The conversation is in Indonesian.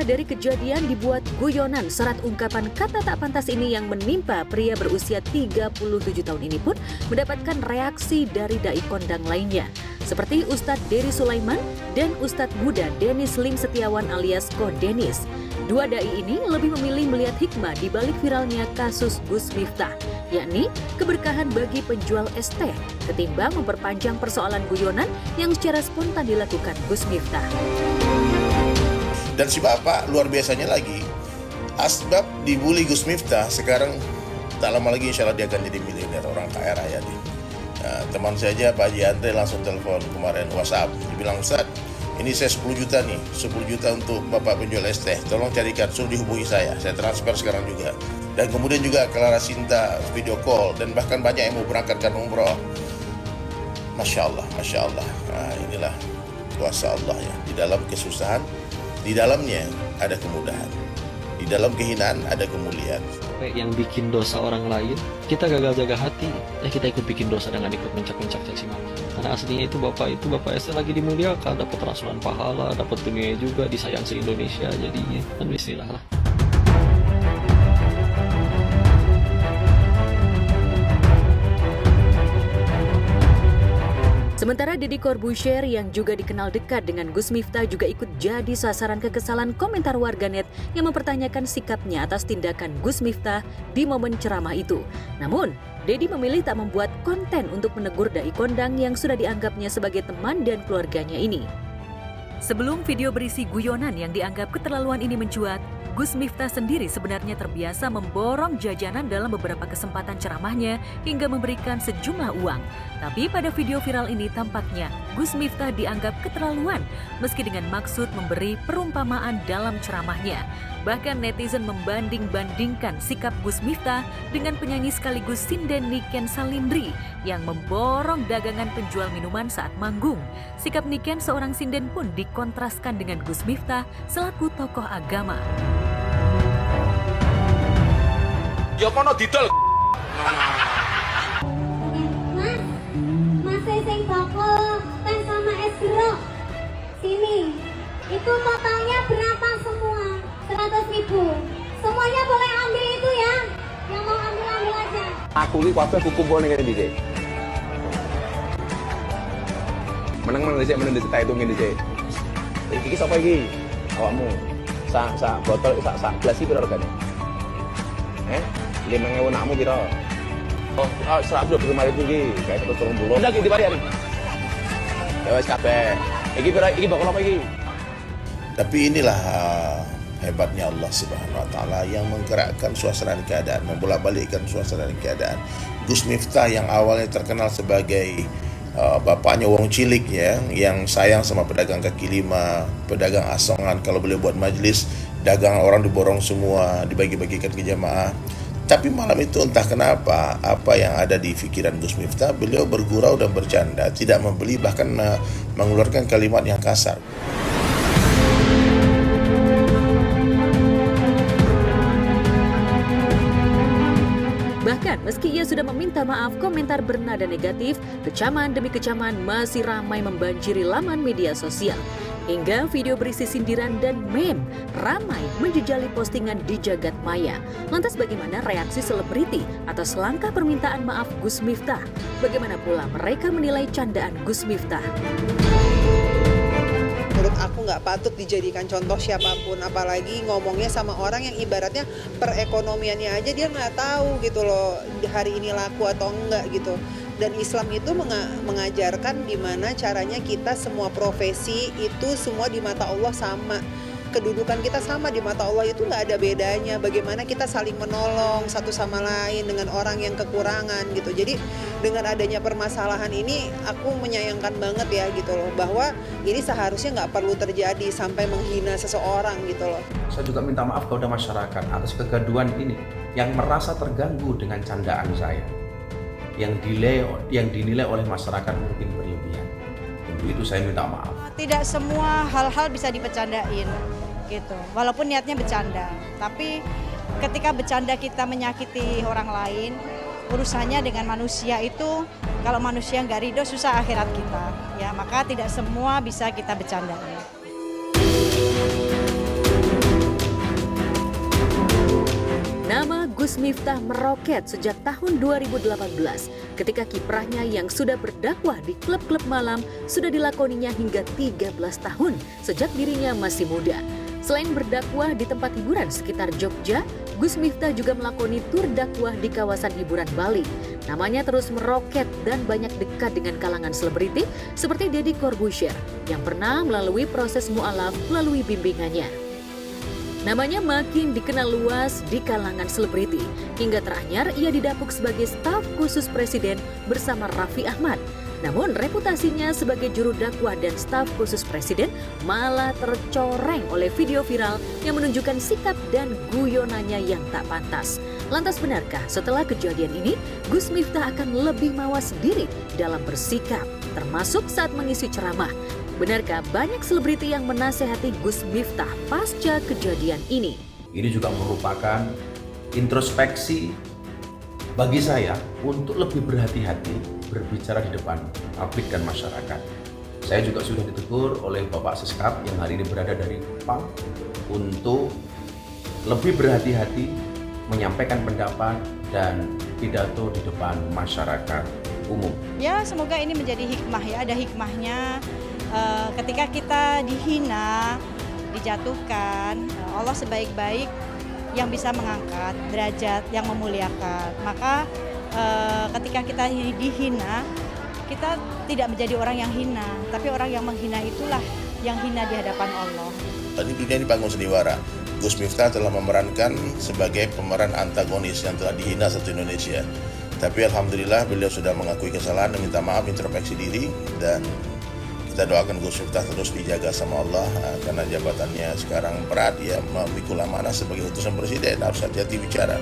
dari kejadian dibuat guyonan, serat ungkapan kata tak pantas ini yang menimpa pria berusia 37 tahun ini pun mendapatkan reaksi dari dai kondang lainnya. Seperti Ustadz Dery Sulaiman dan Ustadz muda Denis Lim Setiawan alias Ko Denis. Dua dai ini lebih memilih melihat hikmah di balik viralnya kasus Gus Miftah, yakni keberkahan bagi penjual es teh ketimbang memperpanjang persoalan guyonan yang secara spontan dilakukan Gus Miftah. Dan si bapak luar biasanya lagi, asbab dibully Gus Miftah, sekarang tak lama lagi insya Allah dia akan jadi miliuner, orang kaya raya nih. Nah, teman saya aja Pak Haji Andre langsung telepon kemarin WhatsApp, dia bilang, Ustaz, ini saya 10 juta nih, 10 juta untuk bapak penjual es teh, tolong carikan, suruh dihubungi saya transfer sekarang juga. Dan kemudian juga Clara Sinta video call, dan bahkan banyak yang mau berangkatkan umroh. Masya Allah, Masya Allah. Nah, inilah kuasa Allah ya, di dalam kesusahan, di dalamnya ada kemudahan, di dalam kehinaan ada kemuliaan. Yang bikin dosa orang lain, kita gagal jaga hati, kita ikut bikin dosa dengan ikut mencak-mencak caci maki. Karena aslinya itu bapak Esther lagi dimuliakan, dapat rasulan pahala, dapat dunia juga, disayang se-Indonesia jadinya. Dan bismillah lah. Sementara Deddy Corbuzier yang juga dikenal dekat dengan Gus Miftah juga ikut jadi sasaran kekesalan komentar warganet yang mempertanyakan sikapnya atas tindakan Gus Miftah di momen ceramah itu. Namun, Deddy memilih tak membuat konten untuk menegur dai kondang yang sudah dianggapnya sebagai teman dan keluarganya ini. Sebelum video berisi guyonan yang dianggap keterlaluan ini mencuat, Gus Miftah sendiri sebenarnya terbiasa memborong jajanan dalam beberapa kesempatan ceramahnya hingga memberikan sejumlah uang. Tapi pada video viral ini tampaknya Gus Miftah dianggap keterlaluan meski dengan maksud memberi perumpamaan dalam ceramahnya. Bahkan netizen membanding-bandingkan sikap Gus Miftah dengan penyanyi sekaligus sinden Niken Salindri yang memborong dagangan penjual minuman saat manggung. Sikap Niken seorang sinden pun dikontraskan dengan Gus Miftah selaku tokoh agama. Ya kono didol. Mas sing bakul teh sama es jeruk. Sini. Itu totalnya berapa semua? 100.000. Semuanya boleh ambil itu ya. Yang mau ambil aja. Aku iki kabeh kumpul ning kene dhisik. Meneng dhisik tak hitungin dhisik. Iki sapa iki? Awakmu. Sak botol sak gelas iki piro regane? 5.000 nakmu piro? Oh, 120 iki, kae 130. Ndak iki dibayar. Ya wis kabeh. Iki piro? Iki bakal apa iki? Tapi inilah hebatnya Allah Subhanahu wa taala yang menggerakkan suasana keadaan, membolak-balikkan suasana keadaan. Gus Miftah yang awalnya terkenal sebagai bapaknya wong cilik ya, yang sayang sama pedagang kaki lima, pedagang asongan, kalau boleh buat majelis, dagangan orang diborong semua, dibagi-bagikan ke jamaah. Tapi malam itu entah kenapa, apa yang ada di pikiran Gus Miftah, beliau bergurau dan bercanda, tidak membeli, bahkan mengeluarkan kalimat yang kasar. Bahkan meski ia sudah meminta maaf, komentar bernada negatif, kecaman demi kecaman masih ramai membanjiri laman media sosial. Hingga video berisi sindiran dan meme ramai menjejali postingan di jagat maya. Lantas bagaimana reaksi selebriti atas langkah permintaan maaf Gus Miftah? Bagaimana pula mereka menilai candaan Gus Miftah? Menurut aku nggak patut dijadikan contoh siapapun, apalagi ngomongnya sama orang yang ibaratnya perekonomiannya aja dia nggak tahu gitu loh, hari ini laku atau enggak gitu. Dan Islam itu mengajarkan gimana caranya kita semua profesi itu semua di mata Allah sama. Kedudukan kita sama di mata Allah itu nggak ada bedanya. Bagaimana kita saling menolong satu sama lain dengan orang yang kekurangan gitu. Jadi dengan adanya permasalahan ini aku menyayangkan banget ya gitu loh. Bahwa ini seharusnya nggak perlu terjadi sampai menghina seseorang gitu loh. Saya juga minta maaf kepada masyarakat atas kegaduhan ini yang merasa terganggu dengan candaan saya. Yang dinilai oleh masyarakat mungkin berlebihan. Untuk itu saya minta maaf. Tidak semua hal-hal bisa dibercandain gitu. Walaupun niatnya bercanda, tapi ketika bercanda kita menyakiti orang lain, urusannya dengan manusia itu kalau manusia nggak ridho susah akhirat kita. Ya, maka tidak semua bisa kita bercandain. Nama Gus Miftah meroket sejak tahun 2018 ketika kiprahnya yang sudah berdakwah di klub-klub malam sudah dilakoninya hingga 13 tahun sejak dirinya masih muda. Selain berdakwah di tempat hiburan sekitar Jogja, Gus Miftah juga melakoni tur dakwah di kawasan hiburan Bali. Namanya terus meroket dan banyak dekat dengan kalangan selebriti seperti Deddy Corbuzier yang pernah melalui proses mu'alaf melalui bimbingannya. Namanya makin dikenal luas di kalangan selebriti, hingga teranyar ia didapuk sebagai staf khusus presiden bersama Raffi Ahmad. Namun reputasinya sebagai juru dakwah dan staf khusus presiden malah tercoreng oleh video viral yang menunjukkan sikap dan guyonannya yang tak pantas. Lantas benarkah setelah kejadian ini, Gus Miftah akan lebih mawas diri dalam bersikap, termasuk saat mengisi ceramah? Benarkah banyak selebriti yang menasehati Gus Miftah pasca kejadian ini? Ini juga merupakan introspeksi bagi saya untuk lebih berhati-hati berbicara di depan publik dan masyarakat. Saya juga sudah ditegur oleh Bapak Seskap yang hari ini berada dari Kupang untuk lebih berhati-hati menyampaikan pendapat dan pidato di depan masyarakat umum. Ya, semoga ini menjadi hikmah ya, ada hikmahnya. Ketika kita dihina, dijatuhkan, Allah sebaik-baik yang bisa mengangkat derajat, yang memuliakan. Maka ketika kita dihina, kita tidak menjadi orang yang hina, tapi orang yang menghina itulah yang hina di hadapan Allah. Di dunia ini panggung sandiwara, Gus Miftah telah memerankan sebagai pemeran antagonis yang telah dihina satu Indonesia. Tapi alhamdulillah beliau sudah mengakui kesalahan dan minta maaf, introspeksi diri, dan kita doakan Gus Miftah terus dijaga sama Allah karena jabatannya sekarang berat, ya memikul amanah sebagai utusan presiden, harus hati-hati bicara.